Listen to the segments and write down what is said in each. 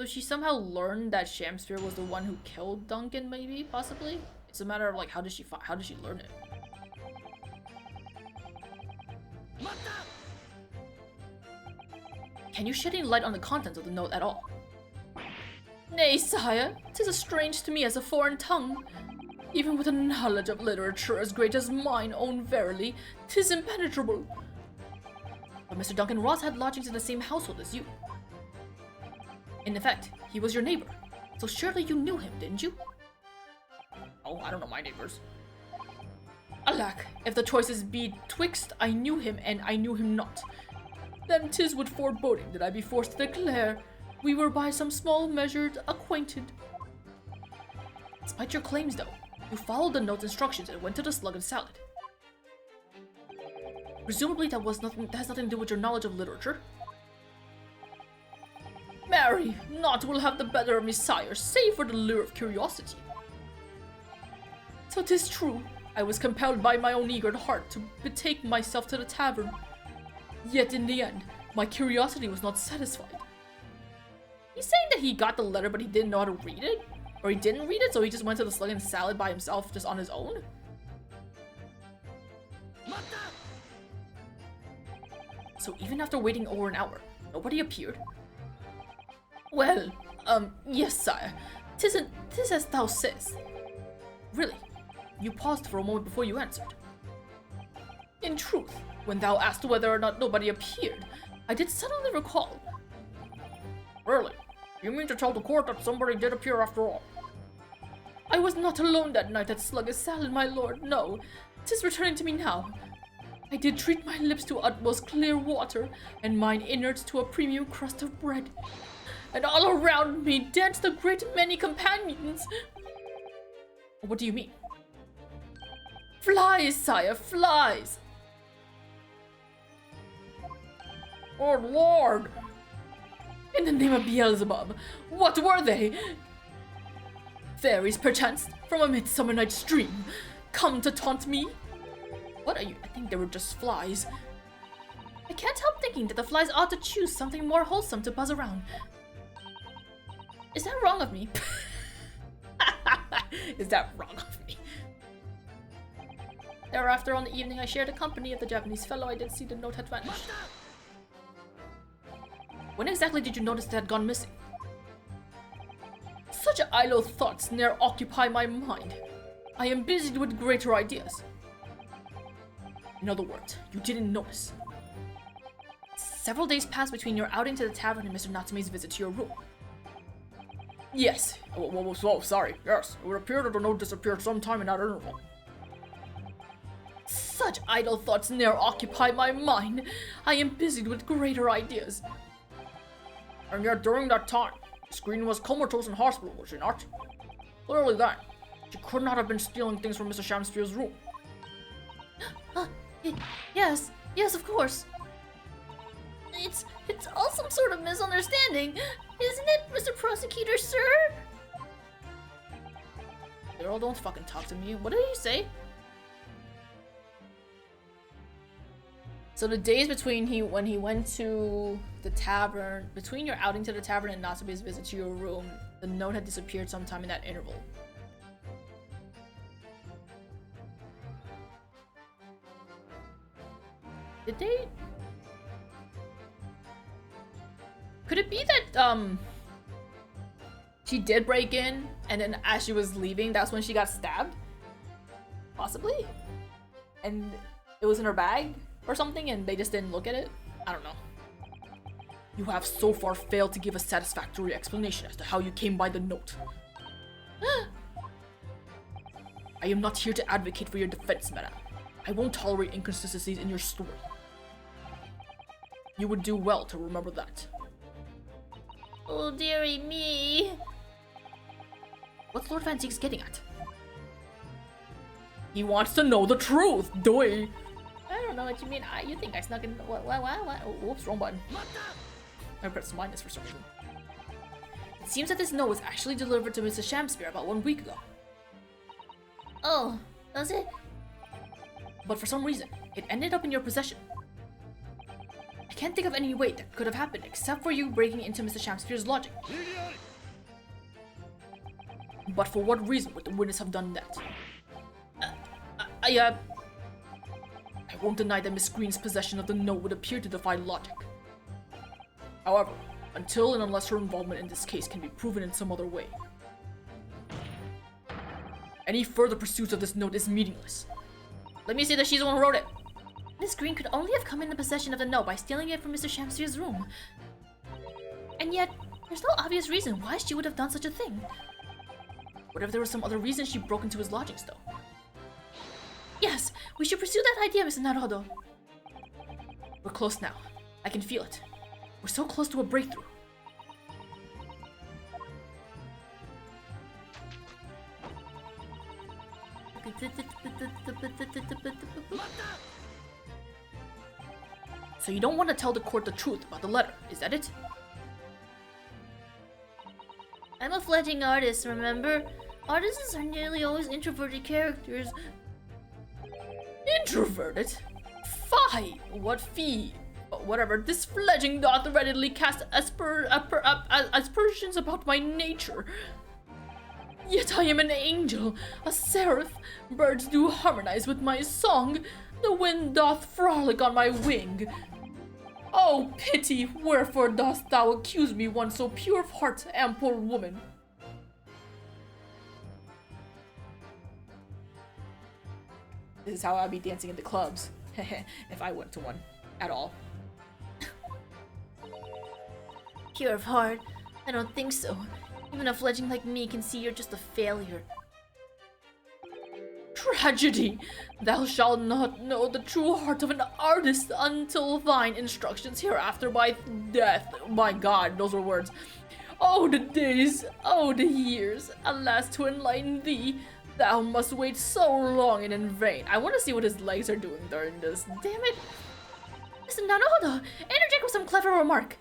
So she somehow learned that Shamsphere was the one who killed Duncan, maybe? Possibly? It's a matter of, like, how did she learn it? Can you shed any light on the contents of the note at all? Nay, sire, 'tis as strange to me as a foreign tongue. Even with a knowledge of literature as great as mine own verily, 'tis impenetrable. But Mr. Duncan Ross had lodgings in the same household as you. In effect, he was your neighbor, so surely you knew him, didn't you? Oh, I don't know my neighbors. Alack, if the choices be twixt I knew him and I knew him not, then 'tis with foreboding that I be forced to declare we were by some small measured acquainted. Despite your claims, though, you followed the note's instructions and went to the slug and salad. Presumably that has nothing to do with your knowledge of literature. Marry, naught will have the better of me, sire, save for the lure of curiosity. So 'tis true, I was compelled by my own eager heart to betake myself to the tavern. Yet in the end, my curiosity was not satisfied. He's saying that he got the letter but he didn't know how to read it? Or he didn't read it, so he just went to the slug and salad by himself, just on his own? So even after waiting over an hour, nobody appeared? Well, yes, sire. 'Tis as thou sayest. Really? You paused for a moment before you answered. In truth, when thou asked whether or not nobody appeared, I did suddenly recall. Really? You mean to tell the court that somebody did appear after all? I was not alone that night at Sluggish Salad, my lord, no. 'Tis returning to me now. I did treat my lips to utmost clear water, and mine innards to a premium crust of bread. And all around me danced a great many companions. What do you mean? Flies, sire, flies! Oh, Lord! In the name of Beelzebub, what were they? Fairies, perchance, from a midsummer night's dream, come to taunt me? What are you? I think they were just flies. I can't help thinking that the flies ought to choose something more wholesome to buzz around. Is that wrong of me? Is that wrong of me? Thereafter, on the evening I shared the company of the Japanese fellow, I did see the note had vanished. When exactly did you notice it had gone missing? Such idle thoughts ne'er occupy my mind. I am busied with greater ideas. In other words, you didn't notice. Several days passed between your outing to the tavern and Mr. Natsume's visit to your room. Yes. Whoa, sorry. Yes, it would appear that the note disappeared sometime in that interval. Such idle thoughts ne'er occupy my mind. I am busied with greater ideas. And yet during that time, Miss Green was comatose in hospital, was she not? Clearly then, she could not have been stealing things from Mr. Shamsphere's room. Yes, of course. It's all some sort of misunderstanding, isn't it, Mr. Prosecutor, sir? Girl, don't fucking talk to me. What did he say? So the days between when he went to the tavern, between your outing to the tavern and Natsume's visit to your room, the note had disappeared sometime in that interval. Did they? Could it be that she did break in and then as she was leaving, that's when she got stabbed? Possibly? And it was in her bag or something and they just didn't look at it? I don't know. You have so far failed to give a satisfactory explanation as to how you came by the note. I am not here to advocate for your defense, madam. I won't tolerate inconsistencies in your story. You would do well to remember that. Oh, dearie me. What's Lord Van Ziek's getting at? He wants to know the truth, doy. I don't know what you mean. You think I snuck in? What? Oh, whoops, wrong button. I pressed minus for some reason. It seems that this note was actually delivered to Mrs. Shamsphere about 1 week ago. Oh, does it? But for some reason, it ended up in your possession. I can't think of any way that could have happened except for you breaking into Mr. Shamspier's logic. But for what reason would the witness have done that? I won't deny that Miss Green's possession of the note would appear to defy logic. However, until and unless her involvement in this case can be proven in some other way, any further pursuit of this note is meaningless. Let me say that she's the one who wrote it. Miss Green could only have come into possession of the note by stealing it from Mr. Shamspier's room. And yet, there's no obvious reason why she would have done such a thing. What if there was some other reason she broke into his lodgings, though? Yes, we should pursue that idea, Mr. Naruhodo. We're close now. I can feel it. We're so close to a breakthrough. So you don't want to tell the court the truth about the letter, is that it? I'm a fledgling artist, remember? Artists are nearly always introverted characters. Introverted? Fie! What fee? Whatever, this fledgling doth readily cast aspersions about my nature. Yet I am an angel, a seraph. Birds do harmonize with my song. The wind doth frolic on my wing. Oh, pity, wherefore dost thou accuse me, one so pure of heart and poor woman? This is how I'd be dancing in the clubs, if I went to one, at all. Pure of heart? I don't think so. Even a fledgling like me can see you're just a failure. Tragedy! Thou shalt not know the true heart of an artist until thine instructions hereafter by death. My God, those were words. Oh, the days, oh, the years. Alas, to enlighten thee, thou must wait so long and in vain. I want to see what his legs are doing during this. Damn it. Mr. Naruhodo, interject with some clever remark.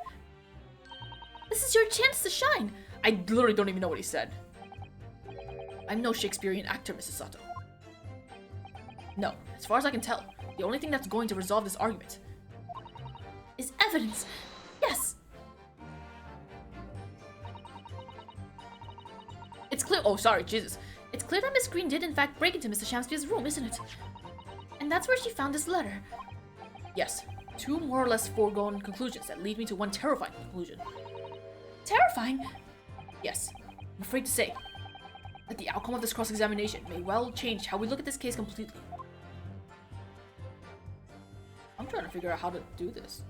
This is your chance to shine. I literally don't even know what he said. I'm no Shakespearean actor, Mrs. Sato. No, as far as I can tell, the only thing that's going to resolve this argument is evidence. Yes! It's clear- oh, sorry, Jesus. It's clear that Miss Green did in fact break into Mr. Shamspier's room, isn't it? And that's where she found this letter. Yes, two more or less foregone conclusions that lead me to one terrifying conclusion. Terrifying? Yes, I'm afraid to say that the outcome of this cross-examination may well change how we look at this case completely. I'm trying to figure out how to do this.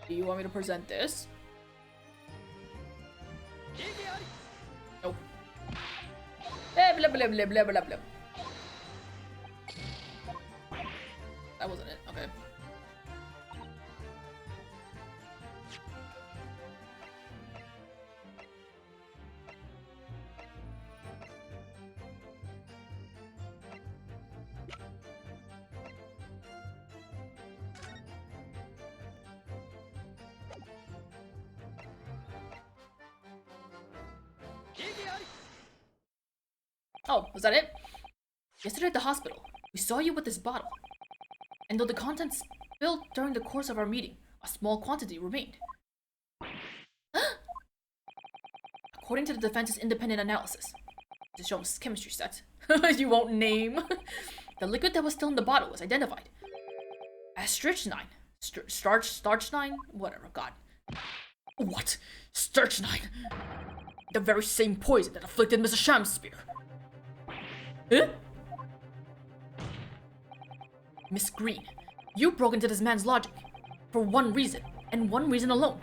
Do you want me to present this? Nope. Blah blah blah blah blah blah blah. That wasn't it. Okay. Oh, was that it? Yesterday at the hospital, we saw you with this bottle. And though the contents spilled during the course of our meeting, a small quantity remained. According to the defense's independent analysis, the Sholmes chemistry set, you won't name, the liquid that was still in the bottle was identified as strychnine. Starchnine? Whatever, God. What? Strychnine? The very same poison that afflicted Mr. Shamspier. Huh? Miss Green, you broke into this man's logic for one reason, and one reason alone.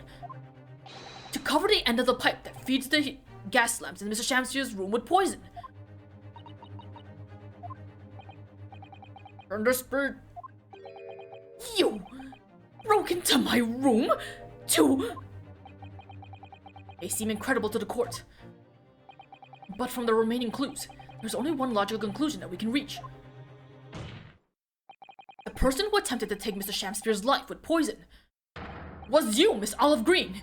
To cover the end of the pipe that feeds the gas lamps in Mr. Shamspier's room with poison. And the spirit... You broke into my room to... May seem incredible to the court. But from the remaining clues, there's only one logical conclusion that we can reach. The person who attempted to take Mr. Shamspier's life with poison was you, Miss Olive Green.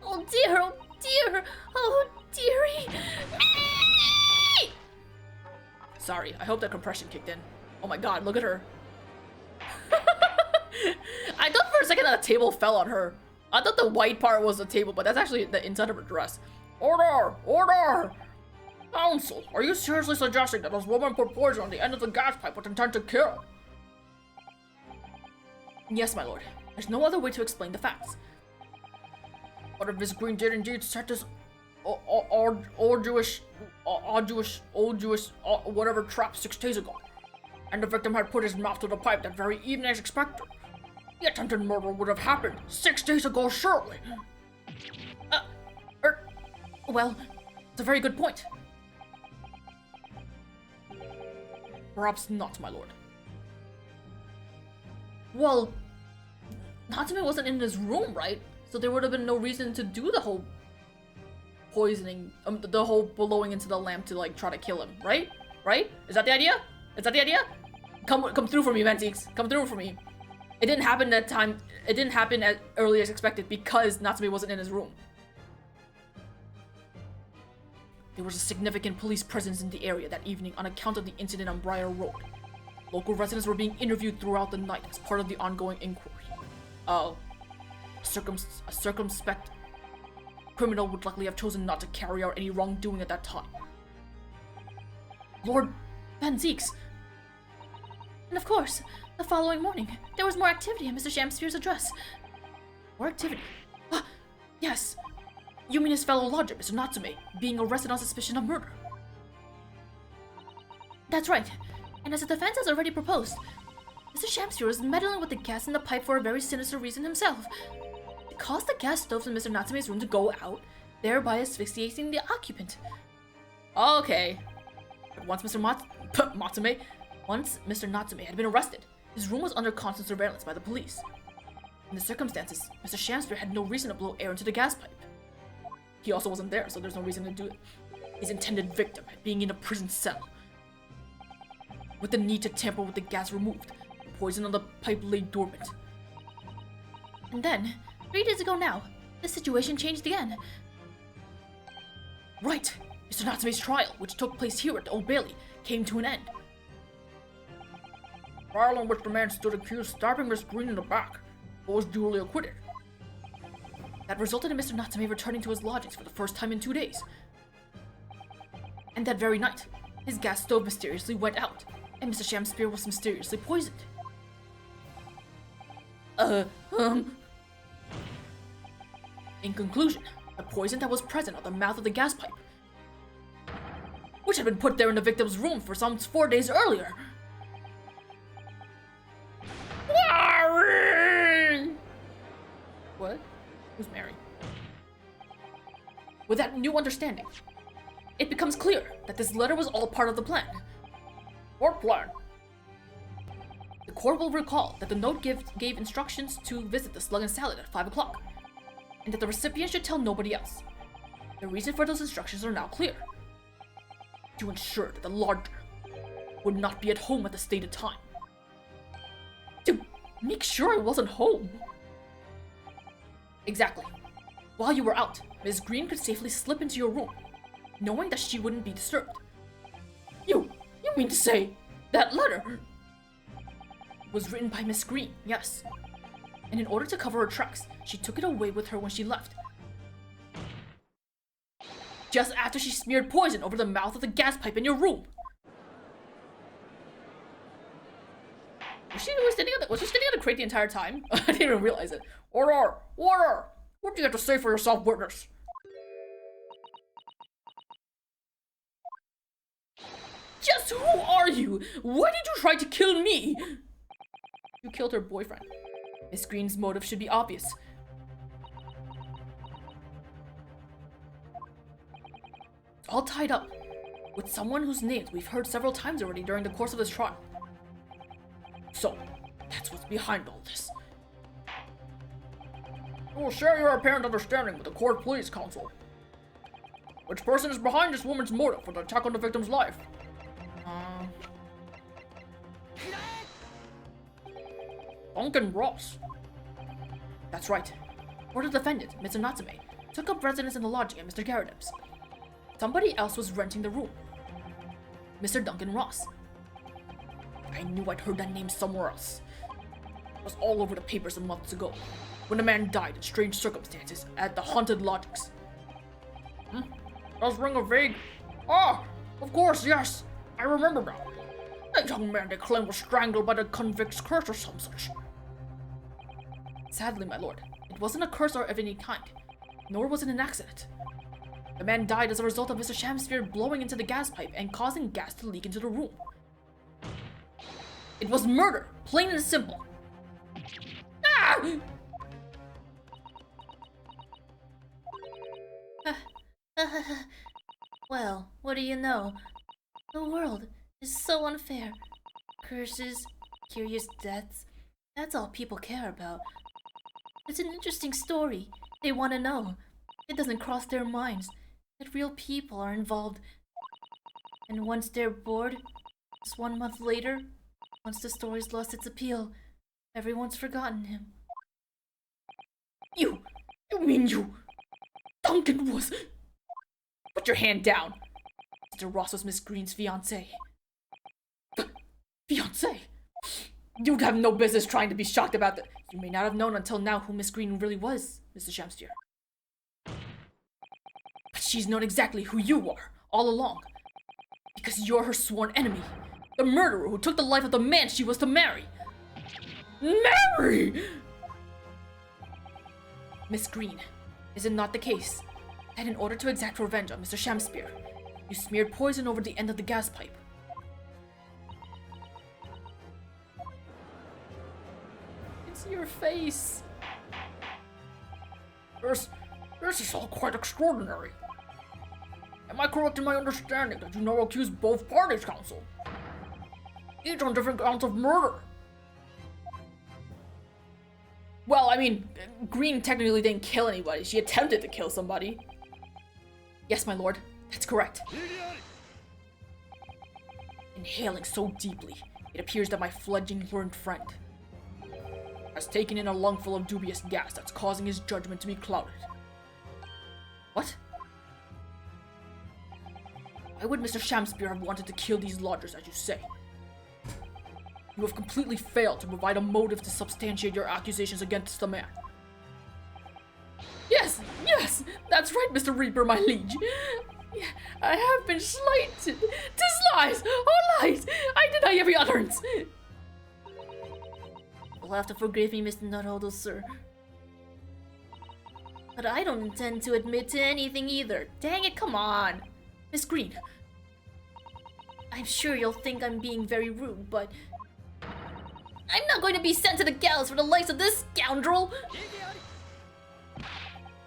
Oh dear, oh dear, oh Dearie me! Sorry, I hope that compression kicked in. Oh my god, look at her. I thought for a second that a table fell on her. I thought the white part was the table, but that's actually the inside of her dress. Order! Order! Counsel, are you seriously suggesting that this woman put poison on the end of the gas pipe with intent to kill? Yes, my lord. There's no other way to explain the facts. But if Miss Green did indeed set this old Jewish, whatever trap 6 days ago, and the victim had put his mouth to the pipe that very evening as expected, the attempted murder would have happened 6 days ago, surely. Well, it's a very good point. Perhaps not, my lord. Well, Natsume wasn't in his room, right? So there would have been no reason to do the whole poisoning, the whole blowing into the lamp to like try to kill him, right? Right? Is that the idea? Is that the idea? Come through for me, Ventix. Come through for me. It didn't happen that time. It didn't happen as early as expected because Natsume wasn't in his room. There was a significant police presence in the area that evening on account of the incident on Briar Road. Local residents were being interviewed throughout the night as part of the ongoing inquiry. A circumspect criminal would likely have chosen not to carry out any wrongdoing at that time. Lord Ventix. And of course, the following morning, there was more activity in Mr. Shamsphere's address. More activity? Ah, yes. You mean his fellow lodger, Mr. Natsume, being arrested on suspicion of murder? That's right. And as the defense has already proposed, Mr. Shamsphere is meddling with the gas in the pipe for a very sinister reason himself. It caused the gas stoves in Mr. Natsume's room to go out, thereby asphyxiating the occupant. Okay. But once Mr. Natsume had been arrested, his room was under constant surveillance by the police. In the circumstances, Mr. Shamsphere had no reason to blow air into the gas pipe. He also wasn't there, so there's no reason to do it. His intended victim being in a prison cell. With the need to tamper with the gas removed, the poison on the pipe lay dormant. And then, 3 days ago now, the situation changed again. Right! Mr. Natsume's trial, which took place here at the Old Bailey, came to an end. Trial in which the man stood accused of stabbing Miss Green in the back, but was duly acquitted. That resulted in Mr. Natsume returning to his lodgings for the first time in 2 days. And that very night, his gas stove mysteriously went out, and Mr. Shamsphere was mysteriously poisoned. In conclusion, the poison that was present at the mouth of the gas pipe, which had been put there in the victim's room for some 4 days earlier. What? Who's Mary? With that new understanding, it becomes clear that this letter was all part of the plan. What plan? The court will recall that the note gave instructions to visit the Slug and Salad at 5 o'clock, and that the recipient should tell nobody else. The reason for those instructions are now clear. To ensure that the lodger would not be at home at the stated time. To make sure I wasn't home. Exactly. While you were out, Ms. Green could safely slip into your room, knowing that she wouldn't be disturbed. You mean to say that letter was written by Miss Green, yes. And in order to cover her tracks, she took it away with her when she left. Just after she smeared poison over the mouth of the gas pipe in your room. Was she standing on the crate the entire time? I didn't even realize it. Order! Order! What do you have to say for yourself, witness? Just who are you? Why did you try to kill me? You killed her boyfriend. Miss Green's motive should be obvious. All tied up with someone whose names we've heard several times already during the course of this trial. So, that's what's behind all this. You will share your apparent understanding with the court, please, counsel. Which person is behind this woman's motive for the attack on the victim's life? Duncan Ross. That's right. Or the defendant, Mr. Natsume, took up residence in the lodging at Mr. Garrodeb's. Somebody else was renting the room. Mr. Duncan Ross. I knew I'd heard that name somewhere else. It was all over the papers months ago, when a man died in strange circumstances at the haunted lodgings. Does ring a vague... Ah, of course, yes. I remember now. That young man they claim was strangled by the convict's curse or some such. Sadly, my lord, it wasn't a curse of any kind, nor was it an accident. The man died as a result of Mr. Shamsphere blowing into the gas pipe and causing gas to leak into the room. It was murder, plain and simple. Ah! Well, what do you know? The world is so unfair. Curses, curious deaths, that's all people care about. It's an interesting story. They want to know. It doesn't cross their minds that real people are involved. And once they're bored, just 1 month later, once the story's lost its appeal, everyone's forgotten him. You mean you... Duncan was... Put your hand down. Mr. Ross was Miss Green's fiancé. Fiancé? You'd have no business trying to be shocked about that. You may not have known until now who Miss Green really was, Mr. Shamsphere. But she's known exactly who you are, all along. Because you're her sworn enemy. The murderer who took the life of the man she was to marry. Marry! Miss Green, is it not the case that in order to exact revenge on Mr. Shamsphere, you smeared poison over the end of the gas pipe? It's your face. This is all quite extraordinary. Am I correct in my understanding that you now accuse both parties, counsel? Each on different counts of murder. Well, I mean, Green technically didn't kill anybody. She attempted to kill somebody. Yes, my lord. That's correct. Inhaling so deeply, it appears that my fledgling learned friend has taken in a lungful of dubious gas that's causing his judgment to be clouded. What? Why would Mr. Shamsphere have wanted to kill these lodgers, as you say? You have completely failed to provide a motive to substantiate your accusations against the man. Yes, that's right, Mr. Reaper, my liege. I have been slighted. 'Tis lies, all lies. I deny every utterance. You'll have to forgive me, Mr. Naruhodo, sir. But I don't intend to admit to anything either. Dang it, come on. Miss Green. I'm sure you'll think I'm being very rude, but I'm not going to be sent to the gallows for the likes of this scoundrel!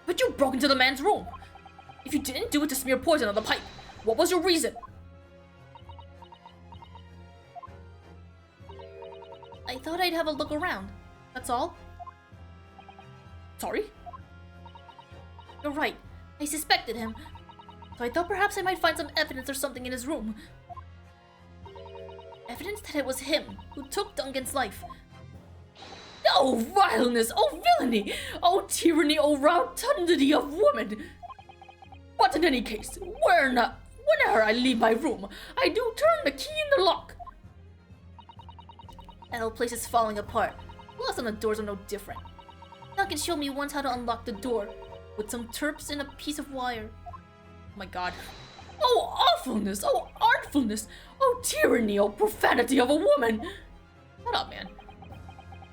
But you broke into the man's room. If you didn't do it to smear poison on the pipe, what was your reason? I thought I'd have a look around. That's all. Sorry? You're right. I suspected him. So I thought perhaps I might find some evidence or something in his room. Evidence that it was him who took Duncan's life. Oh, vileness! Oh, villainy! Oh, tyranny! Oh, rotundity of woman! But in any case, whenever I leave my room, I do turn the key in the lock. That whole place is falling apart. Locks on the doors are no different. Duncan showed me once how to unlock the door, with some terps and a piece of wire. Oh my god. Oh, awfulness! Oh, artfulness! Oh, tyranny! Oh, profanity of a woman! Shut up, man.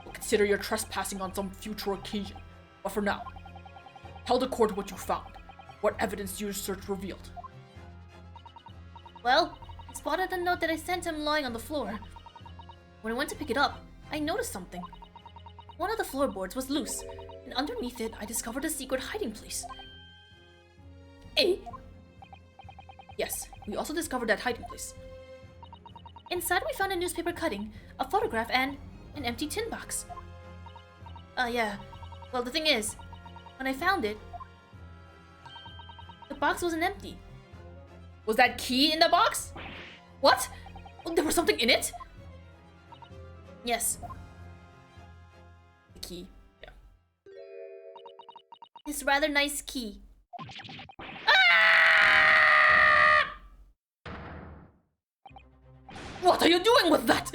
We'll consider your trespassing on some future occasion. But for now, tell the court what you found. What evidence your search revealed. Well, I spotted a note that I sent him lying on the floor. When I went to pick it up, I noticed something. One of the floorboards was loose, and underneath it, I discovered a secret hiding place. Yes, we also discovered that hiding place. Inside, we found a newspaper cutting, a photograph, and an empty tin box. Yeah. Well, the thing is, when I found it, the box wasn't empty. Was that key in the box? What? Oh, there was something in it? Yes. The key. Yeah. This rather nice key. Ah! What are you doing with that?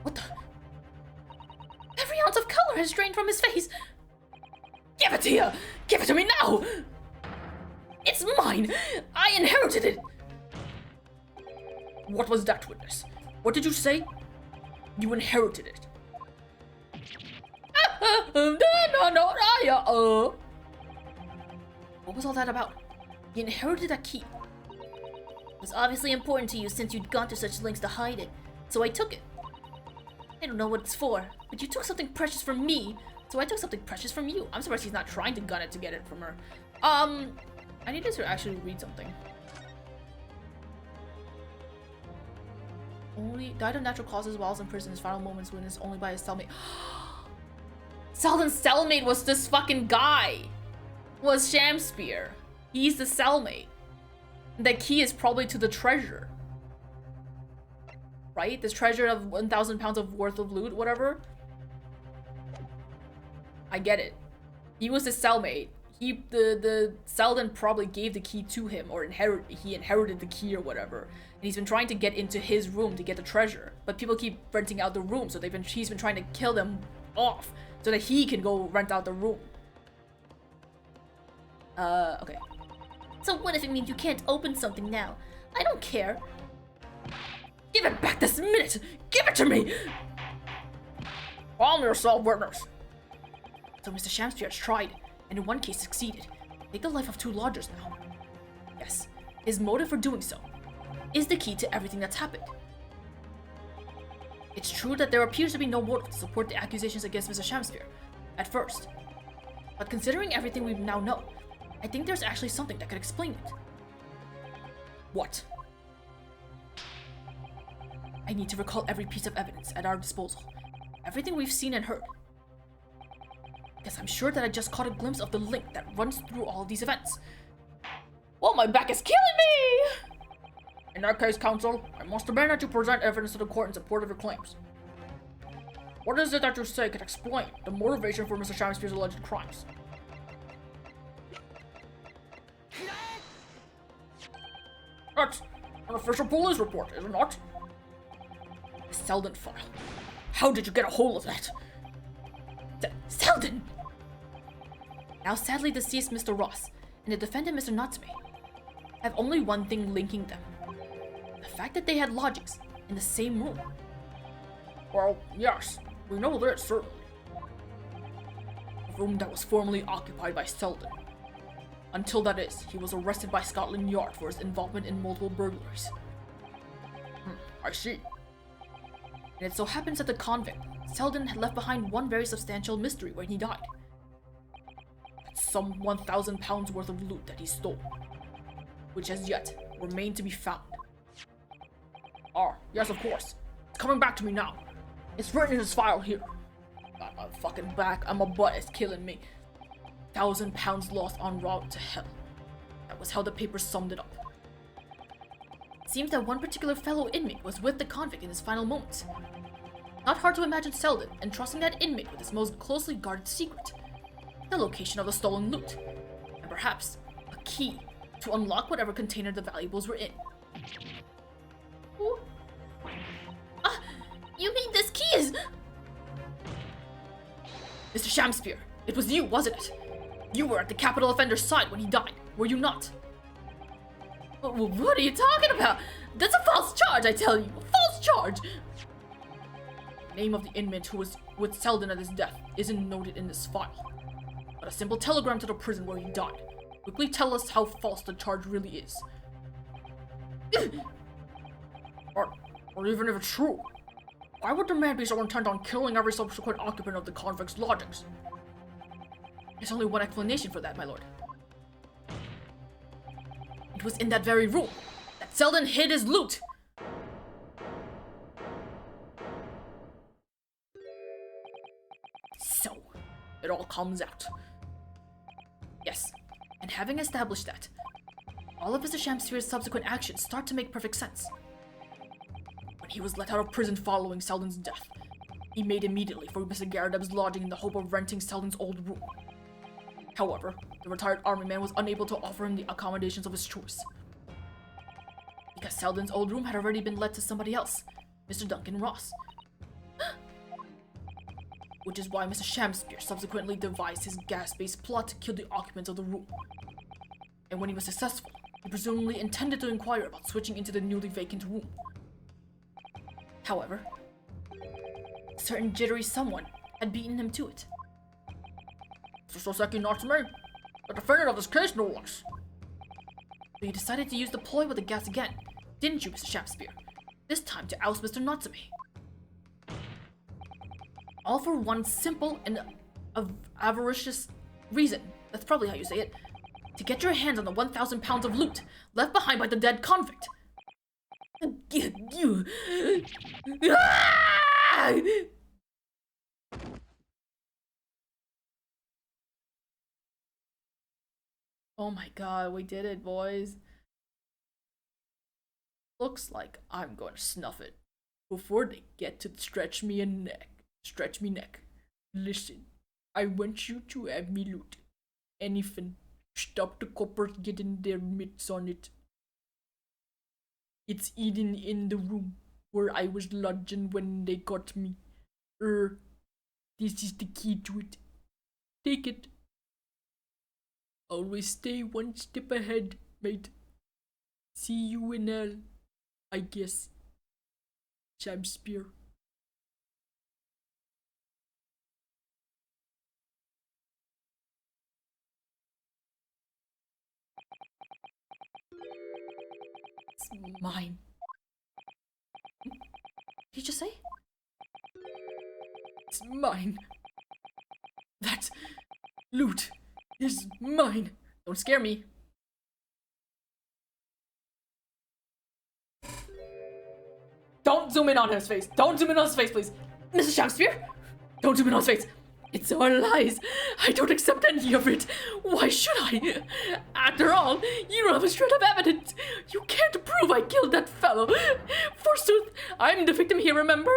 What the? Every ounce of color has drained from his face. Give it here! Give it to me now! It's mine! I inherited it! What was that, witness? What did you say? You inherited it. What was all that about? You inherited a key. It was obviously important to you since you'd gone to such lengths to hide it, so I took it. I don't know what it's for, but you took something precious from me, so I took something precious from you. I'm surprised he's not trying to gun it to get it from her. I need to actually read something. Only died of natural causes while in prison. His final moments witnessed only by his cellmate. Selden's cellmate was this fucking guy. Was Shamspear. He's the cellmate. The key is probably to the treasure. Right? This treasure of 1,000 pounds of worth of loot, whatever. I get it. He was his cellmate. The Selden probably gave the key to him, or he inherited the key or whatever. And he's been trying to get into his room to get the treasure. But people keep renting out the room, so he's been trying to kill them off so that he can go rent out the room. Okay. So what if it means you can't open something now? I don't care. Give it back this minute! Give it to me! Calm yourself, witness. So Mr. Shamspear has tried, and in one case succeeded. Take the life of 2 lodgers now. Yes, his motive for doing so is the key to everything that's happened. It's true that there appears to be no motive to support the accusations against Mr. Shamspear, at first. But considering everything we now know, I think there's actually something that could explain it. What? I need to recall every piece of evidence at our disposal. Everything we've seen and heard. Because I'm sure that I just caught a glimpse of the link that runs through all these events. Well, my back is killing me! In that case, counsel, I must demand that you present evidence to the court in support of your claims. What is it that you say can explain the motivation for Mr. Shamspear's alleged crimes? That's an official police report, is it not? The Selden file. How did you get a hold of that? Selden! Now sadly deceased Mr. Ross and the defendant Mr. Natsume have only one thing linking them. The fact that they had lodgings in the same room. Well, yes, we know this, certainly. A room that was formerly occupied by Selden. Until that is, he was arrested by Scotland Yard for his involvement in multiple burglaries. I see. And it so happens that the convict, Selden, had left behind one very substantial mystery when he died. That's some 1,000 pounds worth of loot that he stole, which has yet remained to be found. Ah, yes, of course. It's coming back to me now. It's written in his file here. God, my fucking back, my butt is killing me. 1,000 pounds lost en route to hell. That was how the paper summed it up. It seems that one particular fellow inmate was with the convict in his final moments. Not hard to imagine Selden entrusting that inmate with his most closely guarded secret, the location of the stolen loot, and perhaps a key to unlock whatever container the valuables were in. You mean this key is... Mr. Shamspear, it was you, wasn't it? You were at the capital offender's side when he died, were you not? What are you talking about? That's a false charge, I tell you! A false charge! The name of the inmate who was with Selden at his death isn't noted in this file, but a simple telegram to the prison where he died. Quickly tell us how false the charge really is. or even if it's true, why would the man be so intent on killing every subsequent occupant of the convict's lodgings? There's only one explanation for that, my lord. It was in that very room that Selden hid his loot! So, it all comes out. Yes, and having established that, all of Mr. Shamspear's subsequent actions start to make perfect sense. When he was let out of prison following Selden's death, he made immediately for Mr. Garadeb's lodging in the hope of renting Selden's old room. However, the retired army man was unable to offer him the accommodations of his choice. He because Selden's old room had already been let to somebody else, Mr. Duncan Ross. Which is why Mr. Shamspeare subsequently devised his gas-based plot to kill the occupants of the room. And when he was successful, he presumably intended to inquire about switching into the newly vacant room. However, a certain jittery someone had beaten him to it. Mr. Soseki Natsume, the defendant of this case, no less. So you decided to use the ploy with the gas again, didn't you, Mr. Shamspeare? This time to oust Mr. Natsume. All for one simple and avaricious reason. That's probably how you say it. To get your hands on the 1,000 pounds of loot left behind by the dead convict. Oh my god, we did it, boys. Looks like I'm going to snuff it before they get to stretch me neck. Stretch me neck. Listen, I want you to have me loot. Anything. Stop the coppers getting their mitts on it. It's eaten in the room where I was lodging when they got me. This is the key to it. Take it. Always stay one step ahead, mate. See you in hell, I guess. Shamspeare. It's mine. Did you just say? It's mine. That loot is mine. Don't scare me. Don't zoom in on his face. Don't zoom in on his face, please. Mrs. Shakespeare? Don't zoom in on his face. It's all lies. I don't accept any of it. Why should I? After all, you don't have a shred of evidence. You can't prove I killed that fellow. Forsooth, I'm the victim here, remember?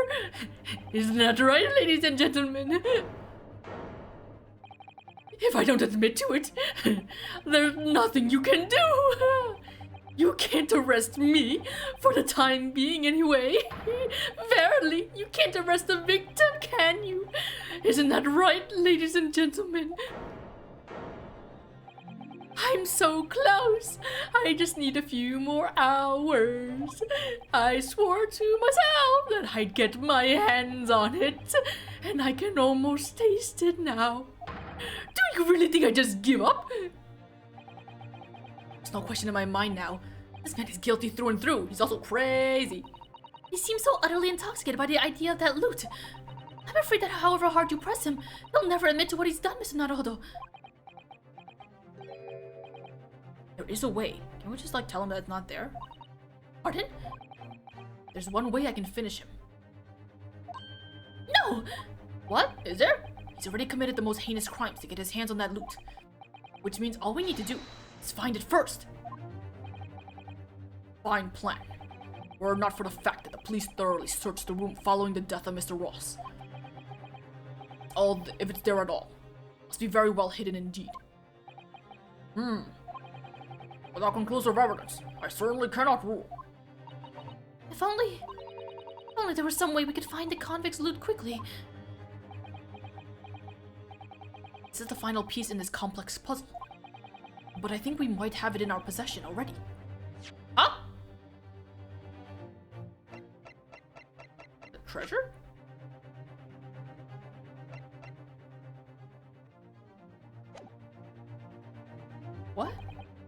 Isn't that right, ladies and gentlemen? If I don't admit to it, there's nothing you can do. You can't arrest me, for the time being anyway. Verily, you can't arrest the victim, can you? Isn't that right, ladies and gentlemen? I'm so close. I just need a few more hours. I swore to myself that I'd get my hands on it, and I can almost taste it now. Do you really think I just give up? There's no question in my mind now. This man is guilty through and through. He's also crazy. He seems so utterly intoxicated by the idea of that loot. I'm afraid that however hard you press him, he'll never admit to what he's done, Mr. Naruhodo. There is a way. Can we just tell him that it's not there? Pardon? There's one way I can finish him. No! What? Is there? He's already committed the most heinous crimes to get his hands on that loot. Which means all we need to do is find it first. Fine plan. Were it not for the fact that the police thoroughly searched the room following the death of Mr. Ross. If it's there at all. Must be very well hidden indeed. Without conclusive evidence, I certainly cannot rule. If only there was some way we could find the convict's loot quickly. This is the final piece in this complex puzzle. But I think we might have it in our possession already. Huh? The treasure? What?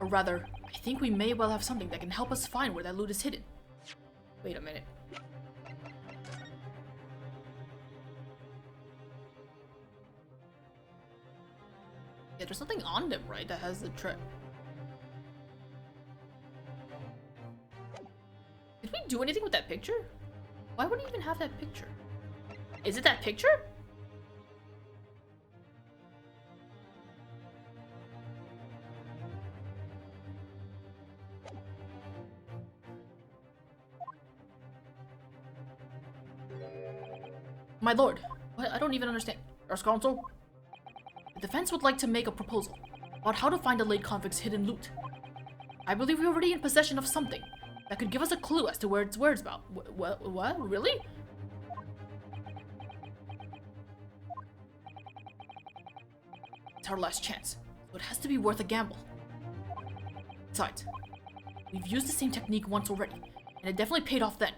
Or rather, I think we may well have something that can help us find where that loot is hidden. Wait a minute. Yeah, there's something on them, right, that has the Did we do anything with that picture? Why would he even have that picture? Is it that picture? My lord, what? I don't even understand. Yes, counsel? The defense would like to make a proposal about how to find the late convict's hidden loot. I believe we're already in possession of something, that could give us a clue as to where it's about. What? Really? It's our last chance, so it has to be worth a gamble. Besides, we've used the same technique once already, and it definitely paid off then.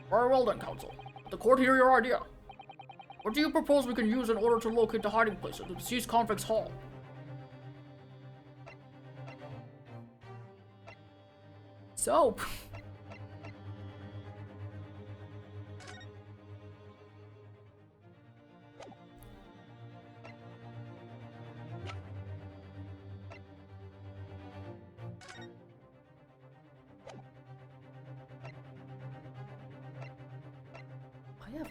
Very well then, Counsel. Let the court hear your idea. What do you propose we can use in order to locate the hiding place of the deceased convict's hall? Soap. I have...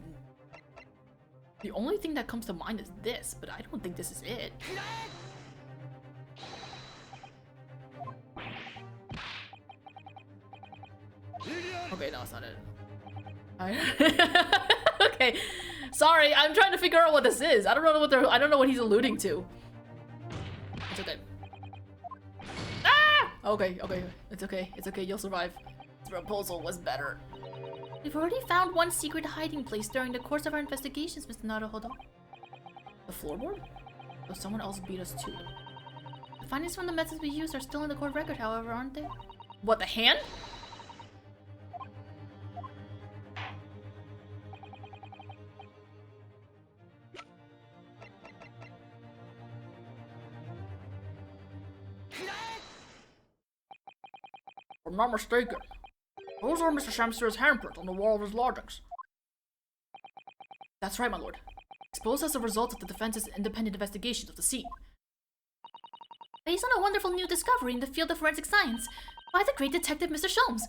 The only thing that comes to mind is this, but I don't think this is it. Okay, no, it's not it. Okay, sorry. I'm trying to figure out what this is. I don't know what I don't know what he's alluding to. It's okay. Ah! Okay. It's okay. It's okay. You'll survive. This proposal was better. We've already found one secret hiding place during the course of our investigations, Mr. Naruhodo. The floorboard? Oh, someone else beat us to it. The findings from the methods we used are still in the court record, however, aren't they? What, the hand? If I'm not mistaken, those are Mr. Shamster's handprint on the wall of his lodgings. That's right, my lord. Exposed as a result of the defense's independent investigation of the scene. Based on a wonderful new discovery in the field of forensic science by the great detective Mr. Sholmes.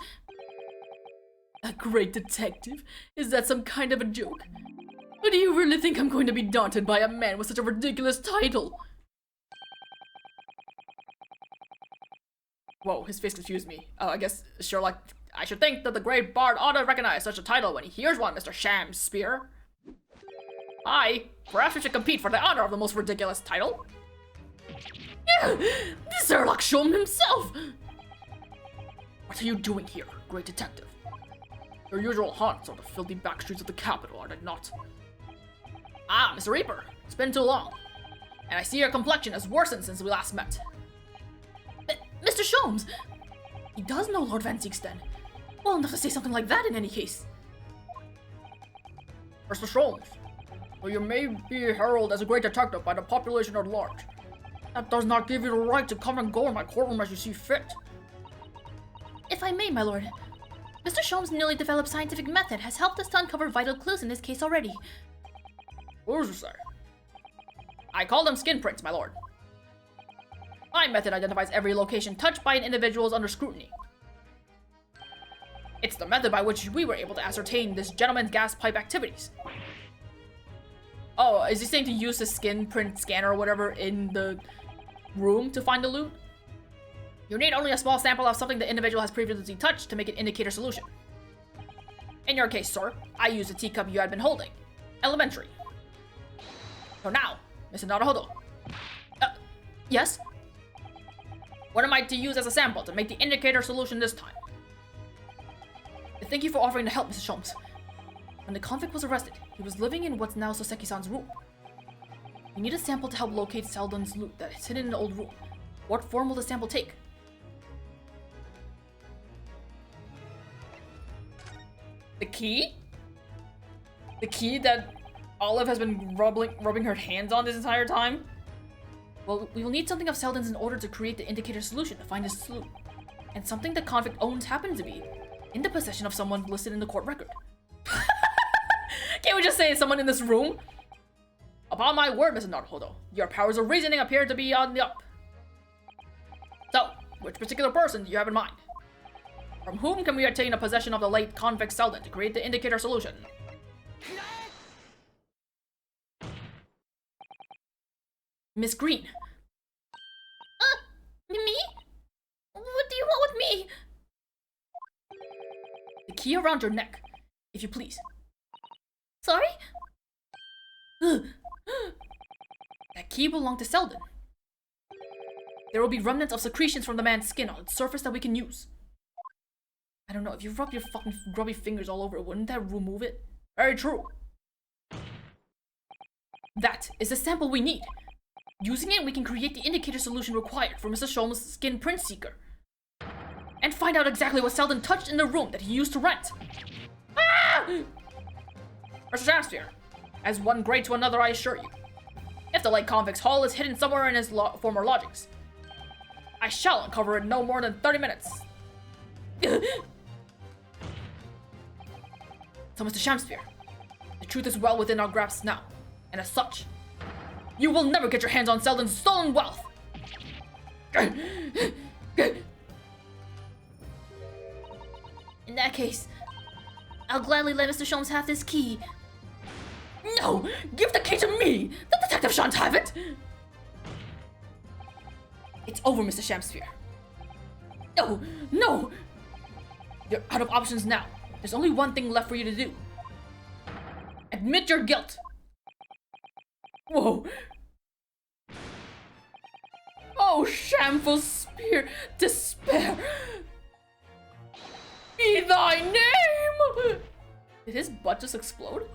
A great detective? Is that some kind of a joke? Or do you really think I'm going to be daunted by a man with such a ridiculous title? Whoa, his face confused me. Oh, I guess Sherlock... I should think that the great bard ought to recognize such a title when he hears one, Mr. Shamspeare. Aye, perhaps we should compete for the honor of the most ridiculous title. Yeah, this Herlock Sholmes himself! What are you doing here, great detective? Your usual haunts are the filthy back streets of the capital, are they not? Ah, Mr. Reaper, it's been too long. And I see your complexion has worsened since we last met. Mr. Sholmes! He does know Lord Van Zieks then. Well enough to say something like that in any case. Mr. Sholmes, though you may be heralded as a great detective by the population at large, that does not give you the right to come and go in my courtroom as you see fit. If I may, my lord, Mr. Sholmes' newly developed scientific method has helped us to uncover vital clues in this case already. What does you say? I call them skin prints, my lord. My method identifies every location touched by an individual under scrutiny. It's the method by which we were able to ascertain this gentleman's gas pipe activities. Oh, is he saying to use the skin print scanner or whatever in the room to find the loot? You need only a small sample of something the individual has previously touched to make an indicator solution. In your case, sir, I used the teacup you had been holding. Elementary. So now, Mr. Naruhodo. Yes? What am I to use as a sample to make the indicator solution this time? Thank you for offering to help, Mrs. Sholmes. When the convict was arrested, he was living in what's now Soseki-san's room. We need a sample to help locate Selden's loot that is hidden in the old room. What form will the sample take? The key? The key that Olive has been rubbing her hands on this entire time? Well, we will need something of Selden's in order to create the indicator solution to find his loot. And something the convict owns happens to be in the possession of someone listed in the court record. Can't we just say someone in this room? Upon my word, Mr. Naruhodo, your powers of reasoning appear to be on the up. So, which particular person do you have in mind? From whom can we obtain a possession of the late convict Selden to create the indicator solution? Miss Green. Me? What do you want with me? The key around your neck, if you please. Sorry? That key belonged to Selden. There will be remnants of secretions from the man's skin on its surface that we can use. I don't know, if you rub your fucking grubby fingers all over it, wouldn't that remove it? Very true. That is the sample we need. Using it, we can create the indicator solution required for Mr. Sholmes' skin print seeker. And find out exactly what Selden touched in the room that he used to rent. Ah! Mr. Shamsphere, as one grade to another, I assure you. If the late convict's haul is hidden somewhere in his former lodgings, I shall uncover it in no more than 30 minutes. So, Mr. Shamsphere, the truth is well within our grasp now, and as such, you will never get your hands on Selden's stolen wealth! In that case, I'll gladly let Mr. Sholmes have this key. No! Give the key to me! The detective shan't have it! It's over, Mr. Shamsphere. No! No! You're out of options now. There's only one thing left for you to do. Admit your guilt! Whoa! Oh, shameful spear, despair! Be thy name! Did his butt just explode?